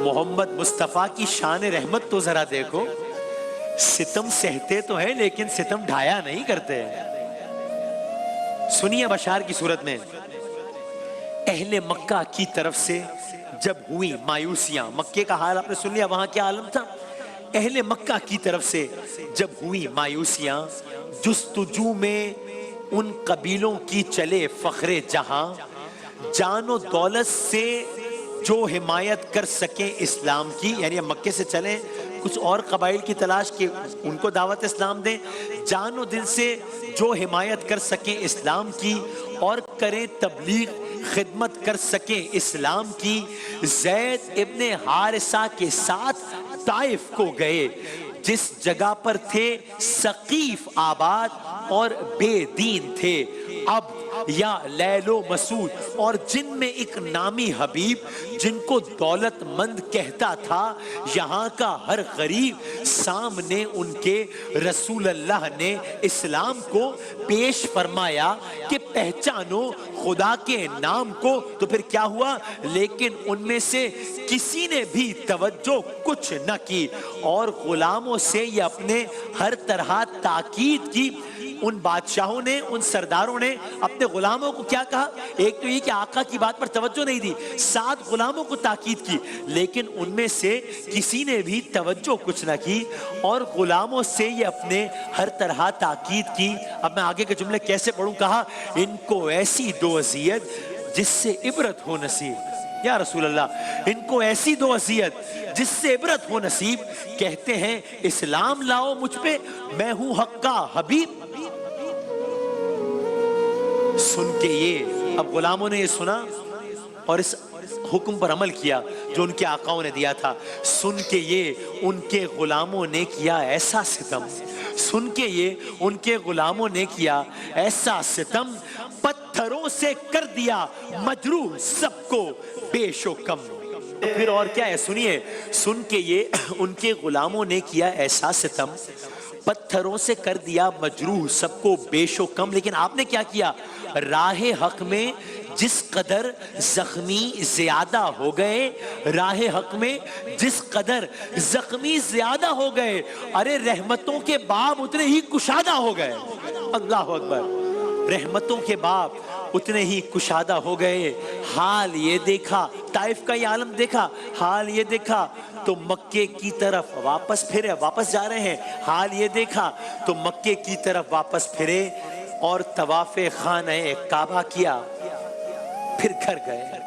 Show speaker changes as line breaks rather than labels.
محمد مصطفیٰ کی شان رحمت تو ذرا دیکھو، ستم سہتے تو ہیں لیکن ستم ڈھایا نہیں کرتے۔ سنیے بشار کی صورت میں، اہل مکہ کی طرف سے جب ہوئی مایوسیاں، مکے کا حال آپ نے سن لیا، وہاں کیا عالم تھا، اہل مکہ کی طرف سے جب ہوئی مایوسیاں، جستجو میں ان قبیلوں کی چلے فخر جہاں، جان و دولت سے جو حمایت کر سکیں اسلام کی، یعنی مکے سے چلیں کچھ اور قبائل کی تلاش کی، ان کو دعوت اسلام دیں، جان و دل سے جو حمایت کر سکیں اسلام کی اور کریں تبلیغ خدمت کر سکیں اسلام کی، زید ابن حارثہ کے ساتھ طائف کو گئے، جس جگہ پر تھے ثقیف آباد اور بے دین تھے، اب یا لیل و مسعود، اور جن میں ایک نامی حبیب جن کو دولت مند کہتا تھا، یہاں کا ہر غریب سامنے ان کے رسول اللہ نے اسلام کو پیش فرمایا کہ پہچانو خدا کے نام کو، تو پھر کیا ہوا، لیکن ان میں سے کسی نے بھی توجہ کچھ نہ کی، اور غلاموں سے یہ اپنے ہر طرح تاکید کی۔ ان بادشاہوں نے، ان سرداروں نے اپنے غلاموں کو کیا کہا، ایک تو یہ کہ آقا کی بات پر توجہ نہیں دی، 7 غلاموں کو تاکید کی، لیکن ان میں سے کسی نے بھی توجہ کچھ نہ کی، اور غلاموں سے یہ اپنے ہر طرح تاکید کی۔ اب میں آگے کے جملے کیسے پڑھوں، کہا ان کو ایسی دو اذیت جس سے عبرت ہو نصیب، یا رسول اللہ ان کو ایسی دو اذیت جس سے عبرت ہو نصیب، کہتے ہیں اسلام لاؤ مجھ پہ، میں ہوں حق کا حبیب۔ سن کے یہ، اب غلاموں نے یہ سنا اور اس حکم پر عمل کیا جو ان کے آقاؤں نے دیا تھا، سن کے یہ ان کے غلاموں نے کیا ایسا ستم، سن کے یہ ان کے غلاموں نے کیا ایسا ستم، پتھروں سے کر دیا مجروح سب کو بیش و کم۔ پھر اور کیا ہے سنیے، سن کے یہ ان کے غلاموں نے کیا ایسا ستم، پتھروں سے کر دیا مجروح سب کو بیش و کم، لیکن آپ نے کیا کیا، راہ حق میں جس قدر زخمی زیادہ ہو گئے، راہ حق میں جس قدر زخمی زیادہ ہو گئے، ارے رحمتوں کے باب اتنے ہی کشادہ ہو گئے، اللہ اکبر، رحمتوں کے باب اتنے ہی کشادہ ہو گئے۔ حال یہ دیکھا، طائف کا یہ عالم دیکھا، حال یہ دیکھا تو مکے کی طرف واپس پھرے، واپس جا رہے ہیں، حال یہ دیکھا تو مکے کی طرف واپس پھرے اور طواف خانہ کعبہ کیا، پھر گھر گئے۔